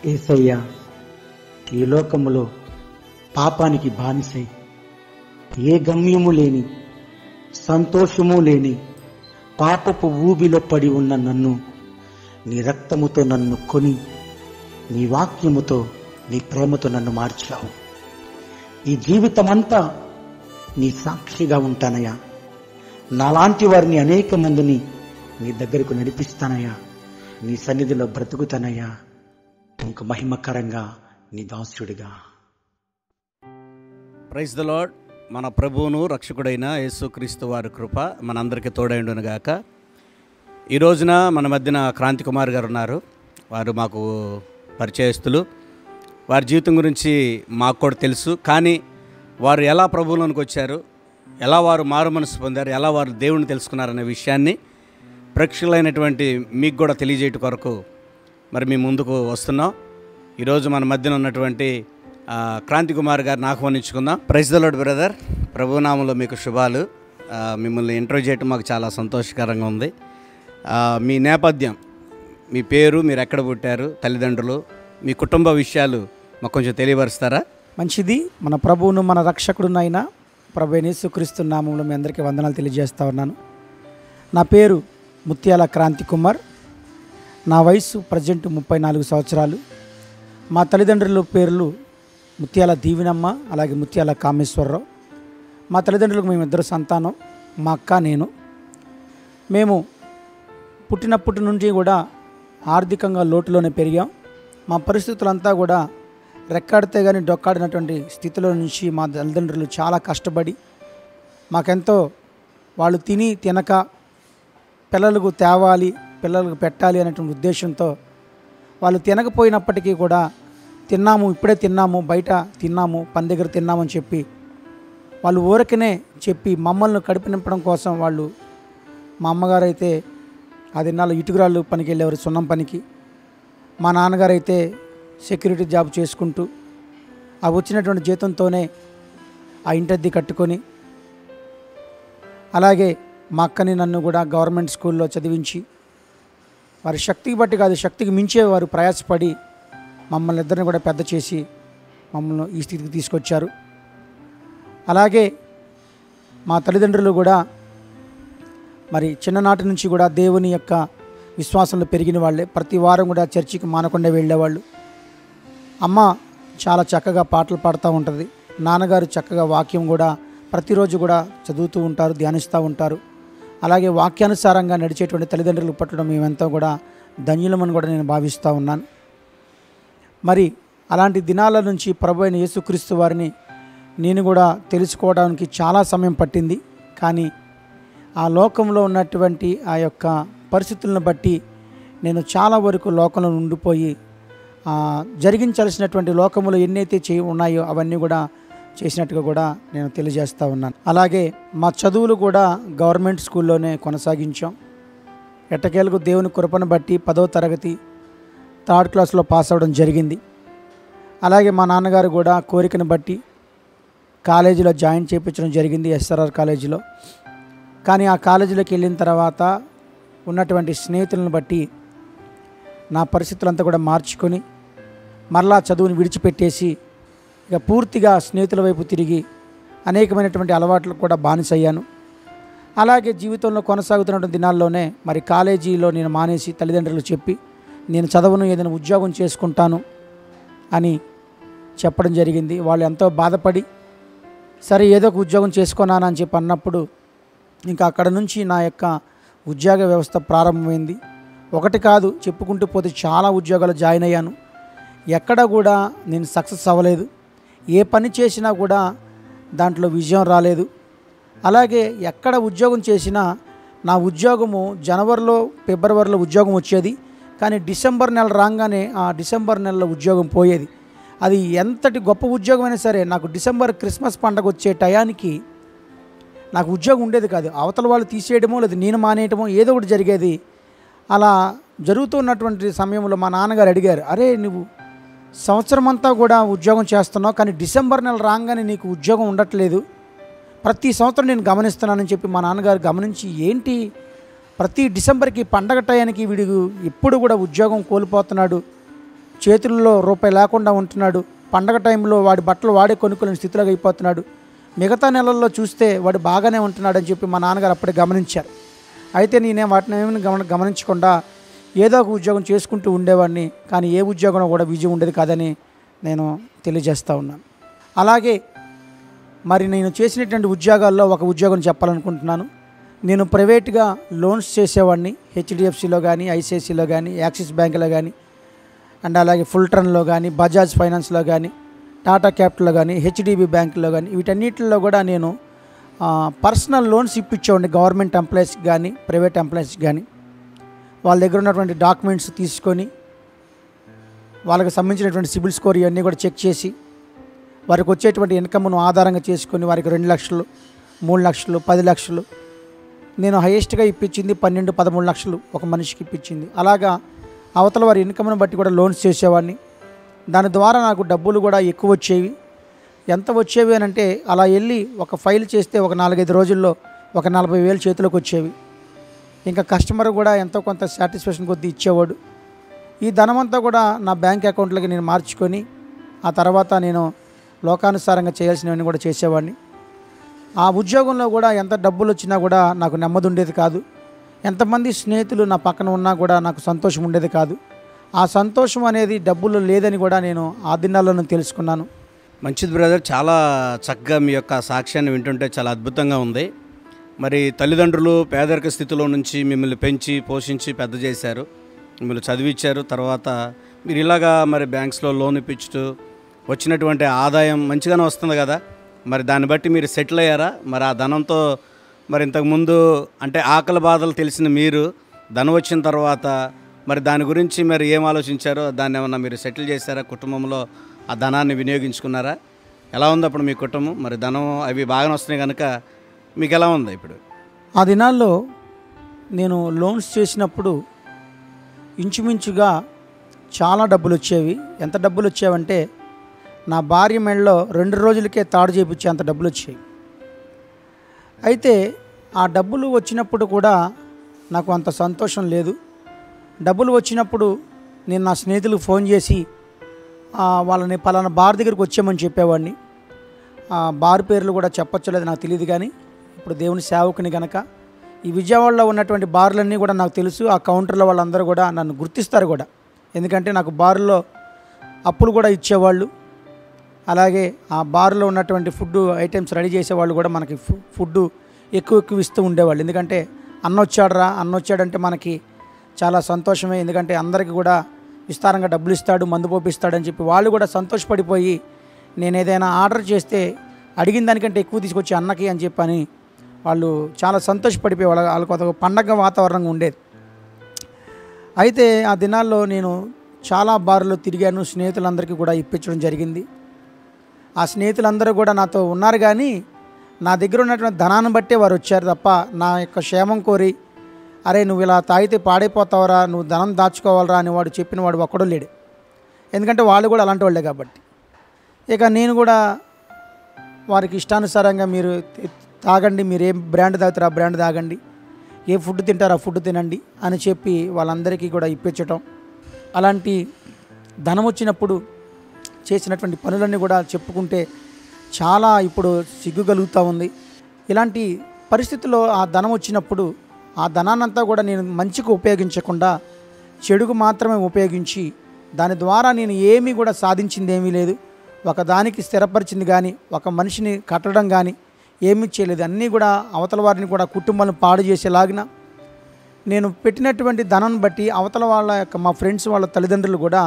యేసయ్య ఈ లోకములో పాపానికి బానిసై ఏ గమ్యము లేని సంతోషము లేని పాపపు ఊబిలో పడి ఉన్న నన్ను నీ రక్తముతో నన్ను కొని నీ వాక్యముతో నీ ప్రేమతో నన్ను మార్చావు. ఈ జీవితమంతా నీ సాక్షిగా ఉంటానయ్యా. నాలాంటి వారిని అనేక మందిని నీ దగ్గరకు నడిపిస్తానయ్యా. నీ సన్నిధిలో బ్రతుకుతానయ్యా. ఇంక మహిమకరంగా నీ దాసుడిగా. Praise the lord. మన ప్రభువును రక్షకుడైన యేసుక్రీస్తు వారి కృప మనందరికీ తోడైండునుగాక. ఈ రోజున మన మధ్యన క్రాంతి కుమార్ గారు ఉన్నారు. వారు మాకు పరిచయస్తులు. వారి జీవితం గురించి మాకు కూడా తెలుసు. కానీ వారు ఎలా ప్రభువులోనికి వచ్చారు, ఎలా వారు మారు మనసు పొందారు, ఎలా వారు దేవుని తెలుసుకున్నారనే విషయాన్ని ప్రేక్షకులైనటువంటి మీకు కూడా తెలియజేయటం కొరకు మరి మీ ముందుకు వస్తున్నాం. ఈరోజు మన మధ్యన ఉన్నటువంటి క్రాంతి కుమార్ గారిని ఆహ్వానించుకుందాం. Praise the lord brother. ప్రభునామంలో మీకు శుభాలు. మిమ్మల్ని ఇంటర్వ్యూ చేయటం మాకు చాలా సంతోషకరంగా ఉంది. మీ నేపథ్యం, మీ పేరు, మీరు ఎక్కడ పుట్టారు, తల్లిదండ్రులు, మీ కుటుంబ విషయాలు మాకు కొంచెం తెలియపరుస్తారా? మంచిది. మన ప్రభువును మన రక్షకుడునైనా ప్రభు యేసుక్రీస్తు నామములో మీ అందరికీ వందనాలు తెలియజేస్తా ఉన్నాను. నా పేరు ముత్యాల క్రాంతి కుమార్. నా వయసు ప్రజెంట్ 34 సంవత్సరాలు. మా తల్లిదండ్రుల పేర్లు ముత్యాల దీవినమ్మ, అలాగే ముత్యాల కామేశ్వరరావు. మా తల్లిదండ్రులకు మేమిద్దరు సంతానం, మా అక్క, నేను. మేము పుట్టినప్పటి నుండి కూడా ఆర్థికంగా లోటులోనే పెరిగాం. మా పరిస్థితులంతా కూడా రెక్కాడితే కానీ డొక్కాడినటువంటి స్థితిలో నుంచి మా తల్లిదండ్రులు చాలా కష్టపడి మాకెంతో వాళ్ళు తినక పిల్లలకు తేవాలి, పిల్లలకు పెట్టాలి అనేటువంటి ఉద్దేశంతో వాళ్ళు తినకపోయినప్పటికీ కూడా ఇప్పుడే తిన్నాము, బయట తిన్నాము, పని దగ్గర తిన్నామని చెప్పి వాళ్ళు ఊరకనే చెప్పి మమ్మల్ని కడుపు నింపడం కోసం వాళ్ళు, మా అమ్మగారు అయితే ఆ దినాల్లో ఇటుకురాళ్ళు పనికి వెళ్ళేవారు, సున్నం పనికి. మా నాన్నగారు అయితే సెక్యూరిటీ జాబ్ చేసుకుంటూ ఆ వచ్చినటువంటి జీతంతోనే ఆ ఇంటద్దె కట్టుకొని, అలాగే మా అక్కని నన్ను కూడా గవర్నమెంట్ స్కూల్లో చదివించి వారి శక్తికి బట్టి కాదు, శక్తికి మించే వారు ప్రయాసపడి మమ్మల్ని ఇద్దరిని కూడా పెద్ద చేసి మమ్మల్ని ఈ స్థితికి తీసుకొచ్చారు. అలాగే మా తల్లిదండ్రులు కూడా మరి చిన్ననాటి నుంచి కూడా దేవుని యొక్క విశ్వాసంలో పెరిగిన వాళ్ళే. ప్రతి వారం కూడా చర్చికి మానకుండా వెళ్ళేవాళ్ళు. అమ్మ చాలా చక్కగా పాటలు పాడుతూ ఉంటుంది. నాన్నగారు చక్కగా వాక్యం కూడా ప్రతిరోజు కూడా చదువుతూ ఉంటారు, ధ్యానిస్తూ ఉంటారు. అలాగే వాక్యానుసారంగా నడిచేటువంటి తల్లిదండ్రులు పట్టడం మేమెంతో కూడా ధన్యులమని కూడా నేను భావిస్తూ ఉన్నాను. మరి అలాంటి దినాల నుంచి ప్రభు అయిన యేసుక్రీస్తు వారిని నేను కూడా తెలుసుకోవడానికి చాలా సమయం పట్టింది. కానీ ఆ లోకంలో ఉన్నటువంటి ఆ యొక్క పరిస్థితులను బట్టి నేను చాలా వరకు లోకంలో ఉండిపోయి జరిగించాల్సినటువంటి లోకములో ఎన్నైతే ఉన్నాయో అవన్నీ కూడా చేసినట్టుగా కూడా నేను తెలియజేస్తూ ఉన్నాను. అలాగే మా చదువులు కూడా గవర్నమెంట్ స్కూల్లోనే కొనసాగించాం. ఎట్టకేలకు దేవుని కృపను బట్టి 10వ తరగతి 3rd క్లాస్లో పాస్ అవ్వడం జరిగింది. అలాగే మా నాన్నగారు కూడా కోరికను బట్టి కాలేజీలో జాయిన్ చేయించడం జరిగింది, SRR కాలేజీలో. కానీ ఆ కాలేజీలోకి వెళ్ళిన తర్వాత ఉన్నటువంటి స్నేహితులను బట్టి నా పరిస్థితులంతా కూడా మార్చుకొని మరలా చదువుని విడిచిపెట్టేసి ఇక పూర్తిగా స్నేహితుల వైపు తిరిగి అనేకమైనటువంటి అలవాట్లకు కూడా బానిసయ్యాను. అలాగే జీవితంలో కొనసాగుతున్నటువంటి దినాల్లోనే మరి కాలేజీలో నేను మానేసి తల్లిదండ్రులు చెప్పి నేను చదవను, ఏదైనా ఉద్యోగం చేసుకుంటాను అని చెప్పడం జరిగింది. వాళ్ళు ఎంతో బాధపడి సరే ఏదో ఒక ఉద్యోగం చేసుకున్నాను అని చెప్పి అన్నప్పుడు ఇంకా అక్కడ నుంచి నా యొక్క ఉద్యోగ వ్యవస్థ ప్రారంభమైంది. ఒకటి కాదు, చెప్పుకుంటూ పోతే చాలా ఉద్యోగాలు జాయిన్ అయ్యాను. ఎక్కడ కూడా నేను సక్సెస్ అవ్వలేదు. ఏ పని చేసినా కూడా దాంట్లో విజయం రాలేదు. అలాగే ఎక్కడ ఉద్యోగం చేసినా నా ఉద్యోగము జనవరిలో ఫిబ్రవరిలో ఉద్యోగం వచ్చేది, కానీ డిసెంబర్ నెల రాగానే ఆ డిసెంబర్ నెలలో ఉద్యోగం పోయేది. అది ఎంతటి గొప్ప ఉద్యోగం అయినా సరే నాకు డిసెంబర్ క్రిస్మస్ పండుగ వచ్చే టయానికి నాకు ఉద్యోగం ఉండేది కాదు. అవతల వాళ్ళు తీసేయడమో లేదా నేను మానేయటమో ఏదో ఒకటి జరిగేది. అలా జరుగుతున్నటువంటి సమయంలో మా నాన్నగారు అడిగారు, అరే నువ్వు సంవత్సరం అంతా కూడా ఉద్యోగం చేస్తున్నావు, కానీ డిసెంబర్ నెల రాగానే నీకు ఉద్యోగం ఉండట్లేదు, ప్రతి సంవత్సరం నేను గమనిస్తున్నానని చెప్పి మా నాన్నగారు గమనించి, ఏంటి ప్రతి డిసెంబర్కి పండగ టయానికి వీడు ఎప్పుడు కూడా ఉద్యోగం కోల్పోతున్నాడు చేతుల్లో రూపాయి లేకుండా ఉంటున్నాడు. పండగ టైంలో వాడి బట్టలు వాడే కొనుక్కోలేని స్థితిలోకి అయిపోతున్నాడు. మిగతా నెలల్లో చూస్తే వాడు బాగానే ఉంటున్నాడని చెప్పి మా నాన్నగారు అప్పుడే గమనించారు. అయితే నేనే వాటిని ఏమైనా గమనించకుండా ఏదో ఒక ఉద్యోగం చేసుకుంటూ ఉండేవాడిని. కానీ ఏ ఉద్యోగంలో కూడా విజయం ఉండేది కాదని నేను తెలియజేస్తూ ఉన్నాను. అలాగే మరి నేను చేసినటువంటి ఉద్యోగాల్లో ఒక ఉద్యోగం చెప్పాలనుకుంటున్నాను. నేను ప్రైవేట్గా లోన్స్ చేసేవాడిని. హెచ్డిఎఫ్సిలో కానీ, ఐసిఐసిలో కానీ, యాక్సిస్ బ్యాంకులో కానీ, అండ్ అలాగే ఫుల్ట్రన్లో కానీ, బజాజ్ ఫైనాన్స్లో కానీ, టాటా క్యాపిటల్లో కానీ, హెచ్డిబి బ్యాంకులో కానీ, వీటన్నిటిలో కూడా నేను పర్సనల్ లోన్స్ ఇప్పించేవాడిని. గవర్నమెంట్ ఎంప్లాయీస్కి కానీ, ప్రైవేట్ ఎంప్లాయీస్కి కానీ వాళ్ళ దగ్గర ఉన్నటువంటి డాక్యుమెంట్స్ తీసుకొని వాళ్ళకి సంబంధించినటువంటి సిబిల్ స్కోర్ ఇవన్నీ కూడా చెక్ చేసి వారికి వచ్చేటువంటి ఇన్కమ్ను ఆధారంగా చేసుకొని వారికి 2 లక్షలు, 3 లక్షలు, 10 లక్షలు, నేను హైయెస్ట్గా ఇప్పించింది 12-13 లక్షలు ఒక మనిషికి ఇప్పించింది. అలాగా అవతల వారి ఇన్కమ్ను బట్టి కూడా లోన్స్ చేసేవాడిని. దాని ద్వారా నాకు డబ్బులు కూడా ఎక్కువ వచ్చేవి. ఎంత వచ్చేవి అని అంటే అలా వెళ్ళి ఒక ఫైల్ చేస్తే ఒక 4-5 రోజుల్లో ఒక 40,000 చేతిలోకి వచ్చేవి. ఇంకా కస్టమర్ కూడా ఎంతో కొంత సాటిస్ఫాక్షన్ కొద్దీ ఇచ్చేవాడు. ఈ ధనమంతా కూడా నా బ్యాంక్ అకౌంట్లోకి నేను మార్చుకొని ఆ తర్వాత నేను లోకానుసారంగా చేయాల్సినవన్నీ కూడా చేసేవాడిని. ఆ ఉద్యోగంలో కూడా ఎంత డబ్బులు వచ్చినా కూడా నాకు నెమ్మది ఉండేది కాదు. ఎంతమంది స్నేహితులు నా పక్కన ఉన్నా కూడా నాకు సంతోషం ఉండేది కాదు. ఆ సంతోషం అనేది డబ్బులు లేదని కూడా నేను ఆ దినాల్లో తెలుసుకున్నాను. మంచిది బ్రదర్, చాలా చక్కగా మీ యొక్క సాక్ష్యాన్ని వింటుంటే చాలా అద్భుతంగా ఉంది. మరి తల్లిదండ్రులు పేదరిక స్థితిలో నుంచి మిమ్మల్ని పెంచి పోషించి పెద్ద చేశారు, మిమ్మల్ని చదివించారు. తర్వాత మీరు ఇలాగా మరి బ్యాంక్స్లో లోన్ ఇప్పించుతూ వచ్చినటువంటి ఆదాయం మంచిగానే వస్తుంది కదా, మరి దాన్ని బట్టి మీరు సెటిల్ అయ్యారా? మరి ఆ ధనంతో మరి ఇంతకుముందు అంటే ఆకలి బాధలు తెలిసిన మీరు ధనం వచ్చిన తర్వాత మరి దాని గురించి మరి ఏం ఆలోచించారో, దాన్ని ఏమన్నా మీరు సెటిల్ చేశారా? కుటుంబంలో ఆ ధనాన్ని వినియోగించుకున్నారా? ఎలా ఉంది అప్పుడు మీ కుటుంబం? మరి ధనం అవి బాగానే వస్తున్నాయి కనుక మీకు ఎలా ఉంది ఇప్పుడు? ఆ దినాల్లో నేను లోన్స్ చేసినప్పుడు ఇంచుమించుగా చాలా డబ్బులు వచ్చేవి. ఎంత డబ్బులు వచ్చేవంటే నా భార్య మెడలో 2 రోజులకే తాడు చేయించే అంత డబ్బులు వచ్చాయి. అయితే ఆ డబ్బులు వచ్చినప్పుడు కూడా నాకు అంత సంతోషం లేదు. డబ్బులు వచ్చినప్పుడు నేను నా స్నేహితులకు ఫోన్ చేసి వాళ్ళని పలానా బార్ దగ్గరికి వచ్చామని చెప్పేవాడిని. బార్ పేర్లు కూడా చెప్పొచ్చలేదు నాకు తెలియదు, కానీ ఇప్పుడు దేవుని సేవకుని కనుక ఈ విజయవాడలో ఉన్నటువంటి బార్లన్నీ కూడా నాకు తెలుసు. ఆ కౌంటర్లో వాళ్ళందరూ కూడా నన్ను గుర్తిస్తారు కూడా, ఎందుకంటే నాకు బార్లో అప్పులు కూడా ఇచ్చేవాళ్ళు. అలాగే ఆ బార్లో ఉన్నటువంటి ఫుడ్ ఐటమ్స్ రెడీ చేసేవాళ్ళు కూడా మనకి ఫుడ్ ఎక్కువ ఇస్తూ ఉండేవాళ్ళు. ఎందుకంటే అన్న వచ్చాడంటే మనకి చాలా సంతోషమే. ఎందుకంటే అందరికీ కూడా విస్తారంగా డబ్బులు ఇస్తాడు, మందు పోపిస్తాడని చెప్పి వాళ్ళు కూడా సంతోషపడిపోయి నేను ఏదైనా ఆర్డర్ చేస్తే అడిగిన దానికంటే ఎక్కువ తీసుకొచ్చి అన్నకి అని చెప్పని వాళ్ళు చాలా సంతోషపడిపోయి వాళ్ళకి ఒక పండగ వాతావరణంగా ఉండేది. అయితే ఆ దినాల్లో నేను చాలా బార్లో తిరిగాను, స్నేహితులందరికీ కూడా ఇప్పించడం జరిగింది. ఆ స్నేహితులందరూ కూడా నాతో ఉన్నారు, కానీ నా దగ్గర ఉన్నటువంటి ధనాన్ని బట్టే వారు వచ్చారు తప్ప నా యొక్క క్షేమం కోరి అరే నువ్వు ఇలా తాగితే పాడైపోతావరా, నువ్వు ధనం దాచుకోవాలరా అని వాడు చెప్పిన వాడు ఒక్కడో లేడు. ఎందుకంటే వాళ్ళు కూడా అలాంటి వాళ్ళే కాబట్టి. ఇక నేను కూడా వారికి ఇష్టానుసారంగా మీరు తాగండి, మీరు ఏ బ్రాండ్ తాగుతారో ఆ బ్రాండ్ తాగండి, ఏ ఫుడ్ తింటారో ఆ ఫుడ్ తినండి అని చెప్పి వాళ్ళందరికీ కూడా ఇప్పించటం. అలాంటి ధనం వచ్చినప్పుడు చేసినటువంటి పనులన్నీ కూడా చెప్పుకుంటే చాలా ఇప్పుడు సిగ్గు కలుగుతూ ఉంది. ఇలాంటి పరిస్థితుల్లో ఆ ధనం వచ్చినప్పుడు ఆ ధనాన్నంతా కూడా నేను మంచికి ఉపయోగించకుండా చెడుకు మాత్రమే ఉపయోగించి దాని ద్వారా నేను ఏమీ కూడా సాధించింది ఏమీ లేదు. ఒక దానికి స్థిరపరిచింది కానీ ఒక మనిషిని కట్టడం కానీ ఏమీ చేయలేదు. అన్నీ కూడా అవతల వారిని కూడా కుటుంబాలను పాడు చేసేలాగిన నేను పెట్టినటువంటి ధనాన్ని బట్టి అవతల వాళ్ళ యొక్క మా ఫ్రెండ్స్ వాళ్ళ తల్లిదండ్రులు కూడా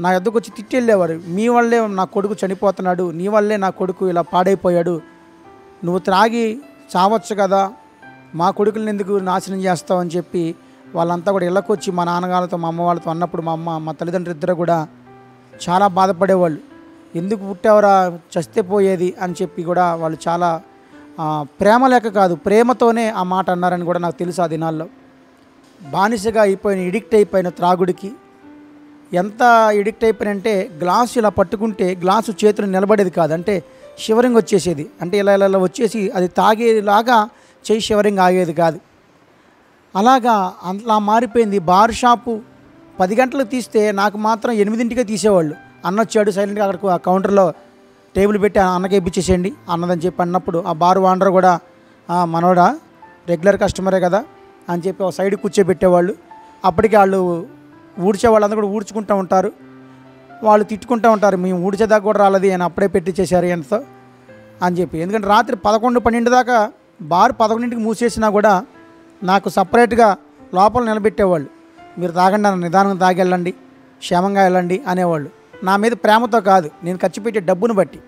నా యొద్దకు వచ్చి తిట్టి వెళ్ళేవారు. మీ వల్లే నా కొడుకు చనిపోతున్నాడు, నీ వల్లే నా కొడుకు ఇలా పాడైపోయాడు, నువ్వు త్రాగి చావచ్చు కదా, మా కొడుకులను ఎందుకు నాశనం చేస్తావు అని చెప్పి వాళ్ళంతా కూడా ఇళ్ళకు వచ్చి మా నాన్నగారితో మా అమ్మ వాళ్ళతో అన్నప్పుడు మా తల్లిదండ్రులు ఇద్దరు కూడా చాలా బాధపడేవాళ్ళు. ఎందుకు పుట్టావరా, చస్తే పోయేది అని చెప్పి కూడా వాళ్ళు చాలా ప్రేమ లేక కాదు ప్రేమతోనే ఆ మాట అన్నారని కూడా నాకు తెలుసు. ఆ దినాల్లో బానిసగా అయిపోయిన ఎడిక్ట్ అయిపోయిన త్రాగుడికి ఎంత ఎడిక్ట్ అయిపోయినంటే గ్లాసు ఇలా పట్టుకుంటే గ్లాసు చేతులు నిలబడేది కాదు, అంటే షివరింగ్ వచ్చేసేది, అంటే ఇలా వచ్చేసి అది తాగేలాగా చెయ్యి షివరింగ్ ఆగేది కాదు. అలాగా అలా మారిపోయింది. బార్ షాపు 10 గంటలకు తీస్తే నాకు మాత్రం 8ంటికే తీసేవాళ్ళు. అన్న వచ్చాడు సైలెంట్గా అక్కడికి ఆ కౌంటర్లో టేబుల్ పెట్టి అన్నకి ఇప్పించేసేయండి అన్నదని చెప్పి అన్నప్పుడు ఆ బార్ ఓనర్ కూడా మనోడా రెగ్యులర్ కస్టమరే కదా అని చెప్పి ఒక సైడ్ కూర్చోబెట్టేవాళ్ళు. అప్పటికి వాళ్ళు ఊడ్చే వాళ్ళందరూ కూడా ఊడ్చుకుంటూ ఉంటారు, వాళ్ళు తిట్టుకుంటూ ఉంటారు, మేము ఊడ్చేదాకా కూడా రాలేదు ఆయన అప్పుడే పెట్టించేశారు ఎంతో అని చెప్పి. ఎందుకంటే రాత్రి 11, 12 దాకా బార్ 11ంటికి మూసేసినా కూడా నాకు సపరేట్గా లోపల నిలబెట్టేవాళ్ళు. మీరు తాగండి అన్న, నిదానంగా తాగెళ్ళండి, క్షేమంగా వెళ్ళండి అనేవాళ్ళు. నా మీద ప్రేమతో కాదు, నేను ఖర్చు పెట్టే డబ్బును బట్టి.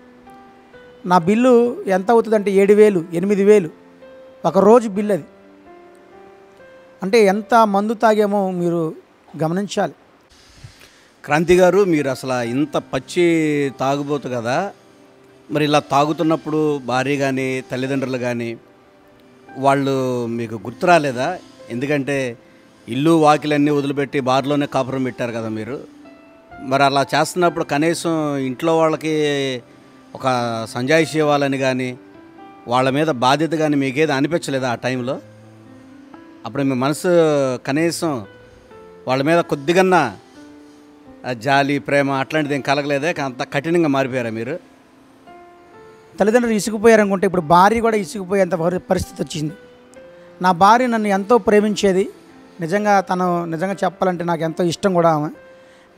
నా బిల్లు ఎంత అవుతుందంటే 7,000, 8,000 ఒక రోజు బిల్. అది అంటే ఎంత మందు తాగామో మీరు గమనించాలి. క్రాంతి గారు, మీరు అసలు ఇంత పచ్చి తాగుబోతు కదా, మరి ఇలా తాగుతున్నప్పుడు భార్య కానీ తల్లిదండ్రులు కానీ వాళ్ళు మీకు గుర్తు రాలేదా? ఎందుకంటే ఇల్లు వాకిలన్నీ వదిలిపెట్టి బార్లోనే కాపురం పెట్టారు కదా మీరు. మరి అలా చేస్తున్నప్పుడు కనీసం ఇంట్లో వాళ్ళకి ఒక సంజాయిషి ఇవ్వాలని కానీ వాళ్ళ మీద బాధ్యత కానీ మీకేది అనిపించలేదా ఆ టైంలో? అప్పుడు మీ మనసు కనీసం వాళ్ళ మీద కొద్దిగన్నా జాలి, ప్రేమ అట్లాంటిది ఏం కలగలేదే? అంత కఠినంగా మారిపోయారా మీరు? తల్లిదండ్రులు ఇసుకుపోయారనుకుంటే ఇప్పుడు భార్య కూడా ఇసుకుపోయేంత పరిస్థితి వచ్చింది. నా భార్య నన్ను ఎంతో ప్రేమించేది. నిజంగా చెప్పాలంటే నాకు ఎంతో ఇష్టం కూడా ఆమె.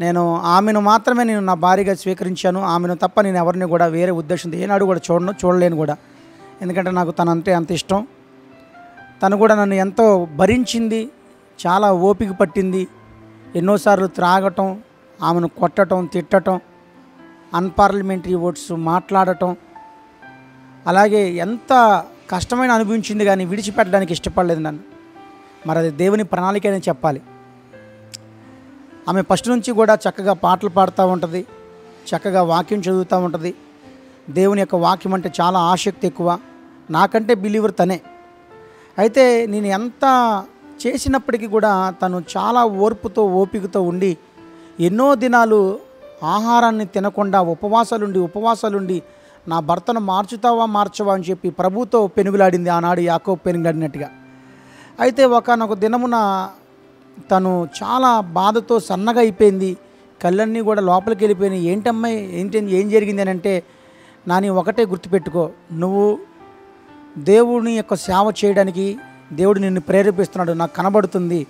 నేను ఆమెను మాత్రమే నా భార్యగా స్వీకరించాను. ఆమెను తప్ప నేను ఎవరిని కూడా వేరే ఉద్దేశంతో ఏనాడు కూడా చూడలేను కూడా. ఎందుకంటే నాకు తనంటే అంత ఇష్టం. తను కూడా నన్ను ఎంతో భరించింది, చాలా ఓపిక పట్టింది. ఎన్నోసార్లు త్రాగటం, ఆమెను కొట్టడం, తిట్టడం, అన్పార్లమెంటరీ వర్డ్స్ మాట్లాడటం, అలాగే ఎంత కష్టమైన అనుభవించింది కానీ విడిచిపెట్టడానికి ఇష్టపడలేదు నన్ను. మరి అది దేవుని ప్రణాళికనే చెప్పాలి. ఆమె ఫస్ట్ నుంచి కూడా చక్కగా పాటలు పాడుతూ ఉంటుంది, చక్కగా వాక్యం చదువుతూ ఉంటుంది. దేవుని యొక్క వాక్యం అంటే చాలా ఆసక్తి ఎక్కువ. నాకంటే బిలీవర్ తనే. అయితే నేను ఎంత చేసినప్పటికీ కూడా తను చాలా ఓర్పుతో ఓపికతో ఉండి ఎన్నో దినాలు ఆహారాన్ని తినకుండా ఉపవాసాలుండి నా భర్తను మార్చవా అని చెప్పి ప్రభుతో పెనుగులాడింది. ఆనాడు యాకోబు పెనుగులాడినట్టుగా. అయితే ఒకానొక దినమున తను చాలా బాధతో సన్నగా అయిపోయింది. కళ్ళన్నీ కూడా లోపలికి వెళ్ళిపోయినాయి. ఏంటమ్మాయి ఏం జరిగింది అని అంటే, నాని ఒకటే గుర్తుపెట్టుకో, నువ్వు దేవుని యొక్క సేవ చేయడానికి దేవుడు నిన్ను ప్రేరేపిస్తున్నాడు, నాకు కనబడుతుంది,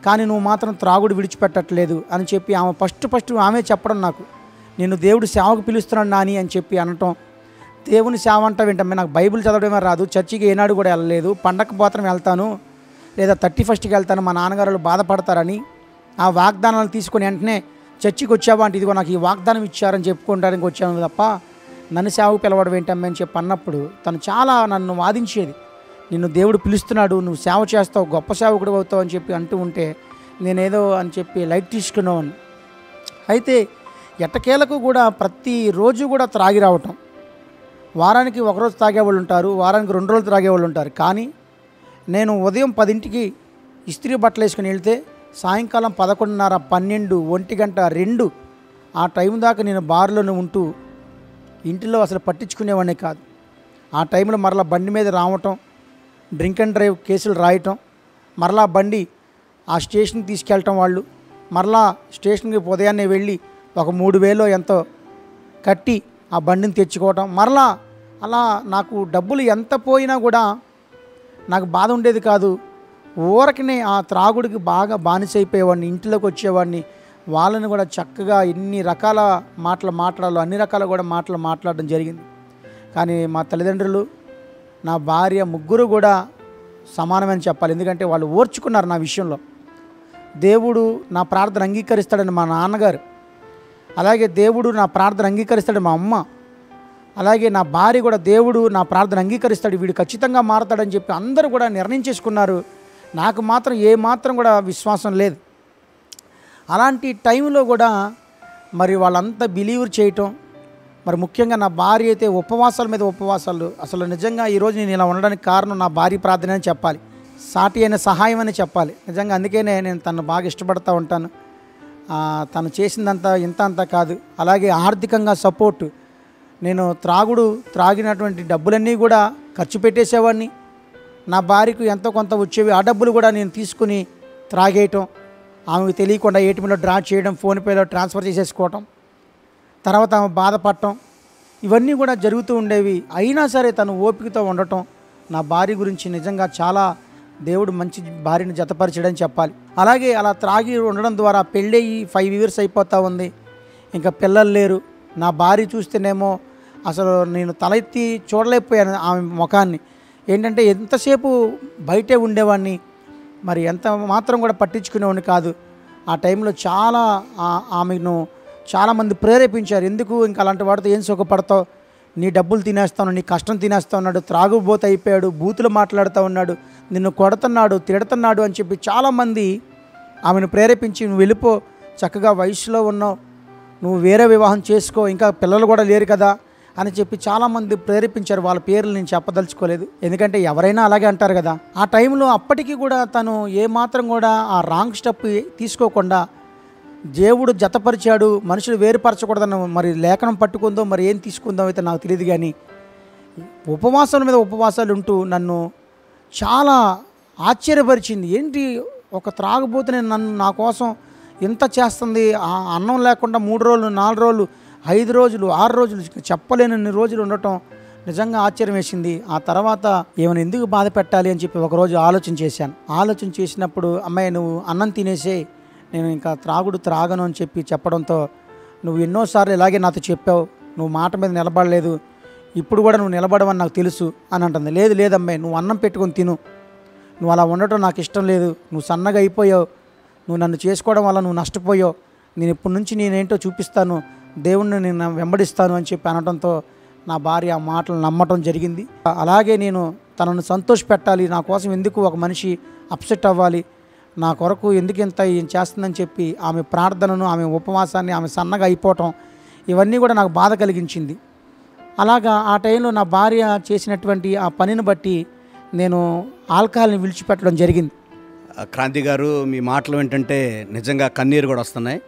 కానీ నువ్వు మాత్రం త్రాగుడు విడిచిపెట్టట్లేదు అని చెప్పి ఆమె ఫస్ట్ ఆమె చెప్పడం నాకు, నిన్ను దేవుడు సేవకు పిలుస్తున్నాడు నాని అని చెప్పి అనటం. దేవుని సేవ అంటే ఏంటమ్మా, నాకు బైబిల్ చదవడమే రాదు, చర్చికి ఏనాడు కూడా వెళ్ళలేదు, పండగకు మాత్రం వెళ్తాను లేదా 31st వెళ్తాను, మా నాన్నగారు బాధపడతారని ఆ వాగ్దానాలు తీసుకొని వెంటనే చర్చికి వచ్చావా అంటే ఇదిగో నాకు ఈ వాగ్దానం ఇచ్చారని చెప్పుకోవడానికి వచ్చాను తప్ప నన్ను సేవకు పిలవడం ఏంటమ్మా అని చెప్పి అన్నప్పుడు తను చాలా నన్ను వాదించేది. నిన్ను దేవుడు పిలుస్తున్నాడు, నువ్వు సేవ చేస్తావు, గొప్ప సేవకుడు అవుతావు అని చెప్పి అంటూ ఉంటే నేనేదో అని చెప్పి లైట్ తీసుకున్నాను. అయితే ఎట్టకేలకు కూడా ప్రతిరోజు కూడా త్రాగి రావటం. వారానికి ఒకరోజు తాగేవాళ్ళు ఉంటారు, వారానికి 2 రోజులు తాగేవాళ్ళు ఉంటారు. కానీ నేను ఉదయం 10ంటికి ఇస్త్రీ బట్టలు వేసుకుని వెళ్తే సాయంకాలం 11:30, 12, 1 గంట, 2 ఆ టైం దాకా నేను బార్లోనే ఉంటూ ఇంటిలో అసలు పట్టించుకునేవాడిని కాదు. ఆ టైంలో మరలా బండి మీద రావటం, డ్రింక్ అండ్ డ్రైవ్ కేసులు రాయటం, మరలా బండి ఆ స్టేషన్కి తీసుకెళ్ళటం, వాళ్ళు మరలా స్టేషన్కి ఉదయాన్నే వెళ్ళి ఒక 3,000 ఎంతో కట్టి ఆ బండిని తెచ్చుకోవటం, మరలా అలా నాకు డబ్బులు ఎంత పోయినా కూడా నాకు బాధ ఉండేది కాదు. ఊరకనే ఆ త్రాగుడికి బాగా బానిసైపోయేవాడిని. ఇంట్లోకి వచ్చేవాడిని, వాళ్ళని కూడా చక్కగా ఎన్ని రకాల మాటలు మాట్లాడాలో అన్ని రకాల కూడా మాటలు మాట్లాడడం జరిగింది. కానీ మా తల్లిదండ్రులు, నా భార్య, ముగ్గురు కూడా సమానమని చెప్పాలి. ఎందుకంటే వాళ్ళు ఓర్చుకున్నారు నా విషయంలో. దేవుడు నా ప్రార్థన అంగీకరిస్తాడని మా నాన్నగారు, అలాగే దేవుడు నా ప్రార్థన అంగీకరిస్తాడని మా అమ్మ, అలాగే నా భార్య కూడా దేవుడు నా ప్రార్థన అంగీకరిస్తాడు, వీడు ఖచ్చితంగా మారతాడని చెప్పి అందరూ కూడా నిర్ణయించేసుకున్నారు. నాకు మాత్రం ఏమాత్రం కూడా విశ్వాసం లేదు. అలాంటి టైంలో కూడా మరి వాళ్ళంతా బిలీవ్ చేయటం, మరి ముఖ్యంగా నా భార్య అయితే ఉపవాసాల మీద ఉపవాసాలు. అసలు నిజంగా ఈరోజు నేను ఇలా ఉండడానికి కారణం నా భార్య ప్రార్థన అని చెప్పాలి, సాటి అయిన సహాయం అని చెప్పాలి. నిజంగా అందుకనే నేను తను బాగా ఇష్టపడుతూ ఉంటాను. తను చేసిందంతా ఇంత అంతా కాదు. అలాగే ఆర్థికంగా సపోర్టు. నేను త్రాగినటువంటి డబ్బులన్నీ కూడా ఖర్చు పెట్టేసేవాడిని. నా భార్యకు ఎంతో కొంత వచ్చేవి, ఆ డబ్బులు కూడా నేను తీసుకుని త్రాగేయటం. ఆమెకు తెలియకుండా ఏటీఎంలో డ్రా చేయడం, ఫోన్పేలో ట్రాన్స్ఫర్ చేసేసుకోవటం, తర్వాత ఆమె బాధపడటం, ఇవన్నీ కూడా జరుగుతూ ఉండేవి. అయినా సరే తను ఓపికతో ఉండటం, నా భార్య గురించి నిజంగా చాలా దేవుడు మంచి భార్యను జతపరిచాడని చెప్పాలి. అలాగే అలా త్రాగి ఉండడం ద్వారా పెళ్ళయి 5 years అయిపోతూ ఉంది. ఇంకా పిల్లలు లేరు. నా భార్య చూస్తేనేమో అసలు నేను తల ఎత్తి చూడలేకపోయాను ఆమె ముఖాన్ని. ఏంటంటే ఎంతసేపు బయటే ఉండేవాడిని, మరి ఎంత మాత్రం కూడా పట్టించుకునేవాడిని కాదు. ఆ టైంలో చాలా ఆమెను చాలామంది ప్రేరేపించారు. ఎందుకు ఇంకా అలాంటి వాడితో ఏం సుఖపడతావు, నీ డబ్బులు తినేస్తాను, నీ కష్టం తినేస్తా ఉన్నాడు, త్రాగుబోతు అయిపోయాడు, బూతులు మాట్లాడుతూ ఉన్నాడు, నిన్ను కొడుతున్నాడు, తిడుతున్నాడు అని చెప్పి చాలామంది ఆమెను ప్రేరేపించి, నువ్వు వెళ్ళిపో, చక్కగా వయసులో ఉన్నావు, నువ్వు వేరే వివాహం చేసుకో, ఇంకా పిల్లలు కూడా లేరు కదా అని చెప్పి చాలామంది ప్రేరేపించారు. వాళ్ళ పేర్లు నేను చెప్పదలుచుకోలేదు, ఎందుకంటే ఎవరైనా అలాగే అంటారు కదా. ఆ టైంలో అప్పటికి కూడా తను ఏమాత్రం కూడా ఆ రాంగ్ స్టెప్ తీసుకోకుండా దేవుడు జతపరిచాడు, మనుషులు వేరుపరచకూడదన్న మరి లేఖనం పట్టుకుందో మరి ఏం తీసుకుందో అయితే నాకు తెలియదు. కానీ ఉపవాసాల మీద ఉపవాసాలు ఉంటూ నన్ను చాలా ఆశ్చర్యపరిచింది. ఏంటి ఒక త్రాగుబోతుని నా కోసం ఇంత చేస్తుంది, అన్నం లేకుండా 3 రోజులు 4 రోజులు 5 రోజులు 6 రోజులు చెప్పలేనన్ని రోజులు ఉండటం నిజంగా ఆశ్చర్యం వేసింది. ఆ తర్వాత ఏమైనా ఎందుకు బాధ పెట్టాలి అని చెప్పి ఒకరోజు ఆలోచన చేశాను. ఆలోచన చేసినప్పుడు, అమ్మాయి నువ్వు అన్నం తినేసే, నేను ఇంకా త్రాగను అని చెప్పి చెప్పడంతో, నువ్వు ఎన్నోసార్లు ఇలాగే నాతో చెప్పావు, నువ్వు మాట మీద నిలబడలేదు, ఇప్పుడు కూడా నువ్వు నిలబడవని నాకు తెలుసు అని అంటుంది. లేదమ్మాయి, నువ్వు అన్నం పెట్టుకొని తిను, నువ్వు అలా ఉండటం నాకు ఇష్టం లేదు, నువ్వు సన్నగా అయిపోయావు, నువ్వు నన్ను చేసుకోవడం వల్ల నువ్వు నష్టపోయావు, నేను ఇప్పటి నుంచి నేనేంటో చూపిస్తాను, దేవుణ్ణి నేను వెంబడిస్తాను అని చెప్పి అనడంతో నా భార్య ఆ మాటలు నమ్మటం జరిగింది. అలాగే నేను తనను సంతోషపెట్టాలి, నా కోసం ఎందుకు ఒక మనిషి అప్సెట్ అవ్వాలి, నా కొరకు ఎందుకు ఇంత ఏం చేస్తుందని చెప్పి ఆమె ప్రార్థనను, ఆమె ఉపవాసాన్ని, ఆమె సన్నగా అయిపోవటం, ఇవన్నీ కూడా నాకు బాధ కలిగించింది. అలాగా ఆ టైంలో నా భార్య చేసినటువంటి ఆ పనిని బట్టి నేను ఆల్కహాల్ని విడిచిపెట్టడం జరిగింది. క్రాంతి గారు, మీ మాటలు ఏంటంటే నిజంగా కన్నీరు కూడా వస్తున్నాయి.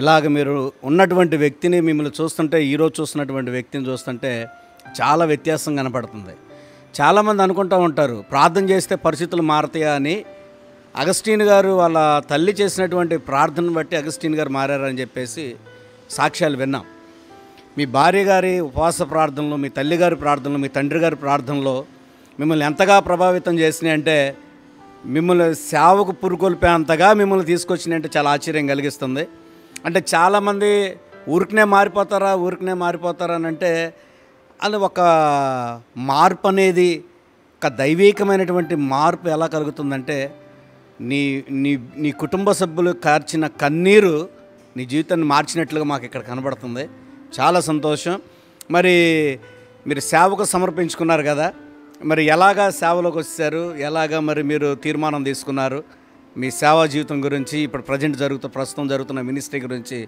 ఇలాగ మీరు ఉన్నటువంటి వ్యక్తిని మిమ్మల్ని చూస్తుంటే, ఈరోజు చూస్తున్నటువంటి వ్యక్తిని చూస్తుంటే చాలా వ్యత్యాసం కనపడుతుంది. చాలామంది అనుకుంటూ ఉంటారు ప్రార్థన చేస్తే పరిస్థితులు మారతాయా అని. అగస్టిన్ గారు వాళ్ళ తల్లి చేసినటువంటి ప్రార్థనను బట్టి అగస్టిన్ గారు మారారని చెప్పేసి సాక్ష్యాలు విన్నాం. మీ భార్య గారి ఉపవాస ప్రార్థనలు, మీ తల్లి గారి ప్రార్థనలు, మీ తండ్రి గారి ప్రార్థనలో మిమ్మల్ని ఎంతగా ప్రభావితం చేసినాయి అంటే, మిమ్మల్ని సేవకు పురుకొల్పే అంతగా మిమ్మల్ని తీసుకొచ్చినాయంటే చాలా ఆశ్చర్యం కలిగిస్తుంది. అంటే చాలామంది ఊరికనే మారిపోతారా అని అంటే, అది ఒక మార్పు అనేది, ఒక దైవీకమైనటువంటి మార్పు ఎలా కలుగుతుందంటే, నీ నీ నీ కుటుంబ సభ్యులు కార్చిన కన్నీరు నీ జీవితాన్ని మార్చినట్లుగా మాకు ఇక్కడ కనబడుతుంది. చాలా సంతోషం. మరి మీరు సేవకు సమర్పించుకున్నారు కదా, మరి ఎలాగా సేవలోకి వచ్చారు, ఎలాగా మరి మీరు తీర్మానం తీసుకున్నారు, మీ సేవా జీవితం గురించి, ఇప్పుడు ప్రస్తుతం జరుగుతున్న మినిస్ట్రీ గురించి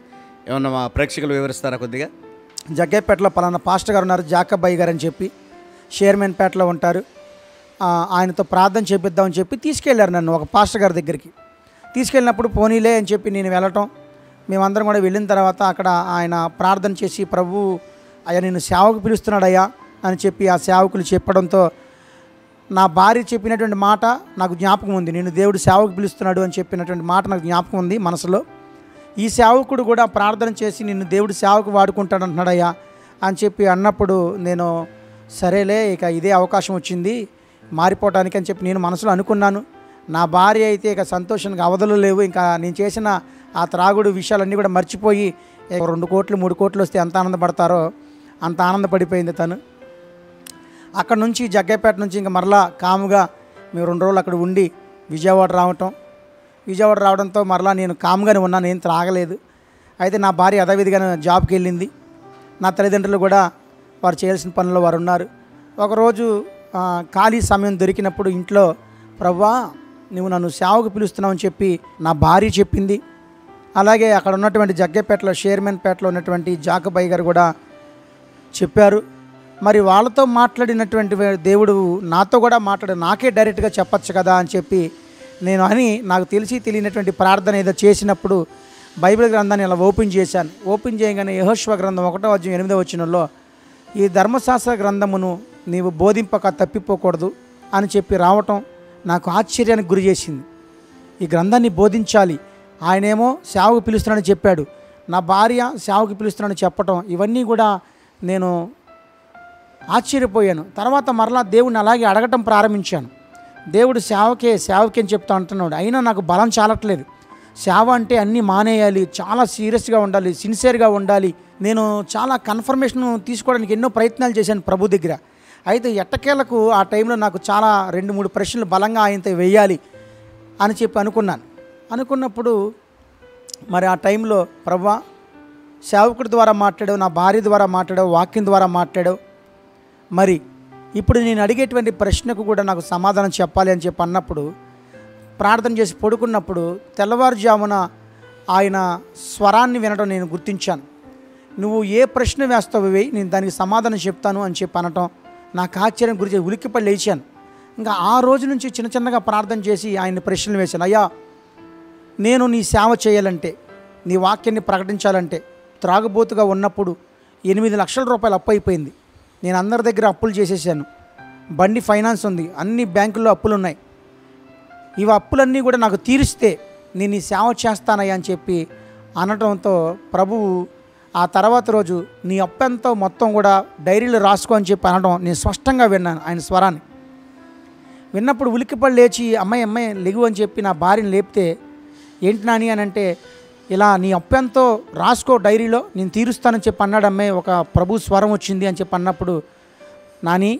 ఏమన్నా మా ప్రేక్షకులు వివరిస్తారా కొద్దిగా? జగ్గైపేటలో పలానా పాస్టర్ గారు ఉన్నారు, జాకబ్బయ్య గారు అని చెప్పి, షేర్మెన్పేటలో ఉంటారు, ఆయనతో ప్రార్థన చేపిద్దామని చెప్పి తీసుకెళ్లారు నన్ను ఒక పాస్టర్ గారి దగ్గరికి. తీసుకెళ్ళినప్పుడు పోనీలే అని చెప్పి నేను వెళ్ళటం, మేమందరం కూడా వెళ్ళిన తర్వాత అక్కడ ఆయన ప్రార్థన చేసి, ప్రభు అయ్యా నిన్ను సేవకు పిలుస్తున్నాడయ్యా అని చెప్పి ఆ సేవకులు చెప్పడంతో నా భార్య చెప్పినటువంటి మాట నాకు జ్ఞాపకం ఉంది. నేను దేవుడు సేవకు పిలుస్తున్నాడు అని చెప్పినటువంటి మాట నాకు జ్ఞాపకం ఉంది మనసులో. ఈ సేవకుడు కూడా ప్రార్థన చేసి నిన్ను దేవుడు సేవకు వాడుకుంటాడు అంటున్నాడయ్యా అని చెప్పి అన్నప్పుడు, నేను సరేలే ఇక ఇదే అవకాశం వచ్చింది మారిపోవటానికి అని చెప్పి నేను మనసులో అనుకున్నాను. నా భార్య అయితే ఇక సంతోషానికి అవధులు లేవు. ఇంకా నేను చేసిన ఆ త్రాగుడు విషయాలన్నీ కూడా మర్చిపోయి 2 కోట్లు 3 కోట్లు వస్తే ఎంత ఆనందపడతారో అంత ఆనందపడిపోయింది తను. అక్కడ నుంచి జగ్గైపేట నుంచి ఇంకా మరలా కాముగా మేము 2 రోజులు అక్కడ ఉండి విజయవాడ రావడంతో మరలా నేను కాముగానే ఉన్నాను, ఏం త్రాగలేదు. అయితే నా భార్య యథావిధిగానే జాబ్కి వెళ్ళింది. నా తల్లిదండ్రులు కూడా వారు చేయాల్సిన పనుల్లో వారు ఉన్నారు. ఒకరోజు ఖాళీ సమయం దొరికినప్పుడు ఇంట్లో, ప్రభువా నువ్వు నన్ను సేవకు పిలుస్తున్నావు అని చెప్పి నా భార్య చెప్పింది. అలాగే అక్కడ ఉన్నటువంటి జగ్గైపేటలో షేర్మెన్పేటలో ఉన్నటువంటి జాకబ్బయ్య గారు కూడా చెప్పారు. మరి వాళ్ళతో మాట్లాడినటువంటి దేవుడు నాతో కూడా నాకే డైరెక్ట్గా చెప్పచ్చు కదా అని చెప్పి నాకు తెలియనటువంటి ప్రార్థన ఏదో చేసినప్పుడు బైబిల్ గ్రంథాన్ని ఇలా ఓపెన్ చేశాను. ఓపెన్ చేయగానే యెహోషువ గ్రంథం 1:8 ఈ ధర్మశాస్త్ర గ్రంథమును నీవు బోధింపక తప్పిపోకూడదు అని చెప్పి రావటం నాకు ఆశ్చర్యానికి గురి చేసింది. ఈ గ్రంథాన్ని బోధించాలి, ఆయనేమో సేవకు పిలుస్తున్నాడని చెప్పాడు, నా భార్య సేవకు పిలుస్తున్నాడని చెప్పటం, ఇవన్నీ కూడా నేను ఆశ్చర్యపోయాను. తర్వాత మరలా దేవుడిని అలాగే అడగటం ప్రారంభించాను. దేవుడు సేవకే అని చెప్తా అంటున్నాడు. అయినా నాకు బలం చాలట్లేదు. సేవ అంటే అన్నీ మానేయాలి, చాలా సీరియస్గా ఉండాలి, సిన్సియర్గా ఉండాలి. నేను చాలా కన్ఫర్మేషన్ తీసుకోవడానికి ఎన్నో ప్రయత్నాలు చేశాను ప్రభు దగ్గర. అయితే ఎట్టకేలకు ఆ టైంలో నాకు చాలా 2-3 ప్రశ్నలు బలంగా ఆయనతో వేయాలి అని చెప్పి అనుకున్నప్పుడు మరి ఆ టైంలో ప్రభువా, సేవకుడి ద్వారా మాట్లాడావు, నా భార్య ద్వారా మాట్లాడావు, వాక్యం ద్వారా మాట్లాడావు, మరి ఇప్పుడు నేను అడిగేటువంటి ప్రశ్నకు కూడా నాకు సమాధానం చెప్పాలి అని చెప్పి అన్నప్పుడు ప్రార్థన చేసి పడుకున్నప్పుడు తెల్లవారుజామున ఆయన స్వరాన్ని వినడం నేను గుర్తించాను. నువ్వు ఏ ప్రశ్న వేస్తావు వేయి, నేను దానికి సమాధానం చెప్తాను అని చెప్పి అనటం నాకు ఆశ్చర్యం గురించి ఉలిక్కిపడి లేచాను. ఇంకా ఆ రోజు నుంచి చిన్నగా ప్రార్థన చేసి ఆయన ప్రశ్నలు వేశాను. అయ్యా, నేను నీ సేవ చేయాలంటే, నీ వాక్యాన్ని ప్రకటించాలంటే, త్రాగుబోతుగా ఉన్నప్పుడు 8 లక్షల రూపాయలు అప్పు అయిపోయింది. నేను అందరి దగ్గర అప్పులు చేసేసాను. బండి ఫైనాన్స్ ఉంది, అన్ని బ్యాంకుల్లో అప్పులు ఉన్నాయి. ఇవి అప్పులన్నీ కూడా నాకు తీరిస్తే నేను ఈ సేవ చేస్తానయ్యా అని చెప్పి అనటంతో ప్రభువు ఆ తర్వాత రోజు నీ అప్పెంతో మొత్తం కూడా డైరీలో రాసుకో అని చెప్పి అనడం నేను స్పష్టంగా విన్నాను ఆయన స్వరాన్ని. విన్నప్పుడు ఉలిక్కిపడి లేచి అమ్మాయి లెగు అని చెప్పి నా భార్యని లేపితే, ఏంటి నాని అని అంటే, ఇలా నీ అప్పెంతో రాసుకో డైరీలో, నేను తీరుస్తానని చెప్పి అన్నాడు అమ్మాయి. ఒక ప్రభు స్వరం వచ్చింది అని చెప్పి అన్నప్పుడు, నాని,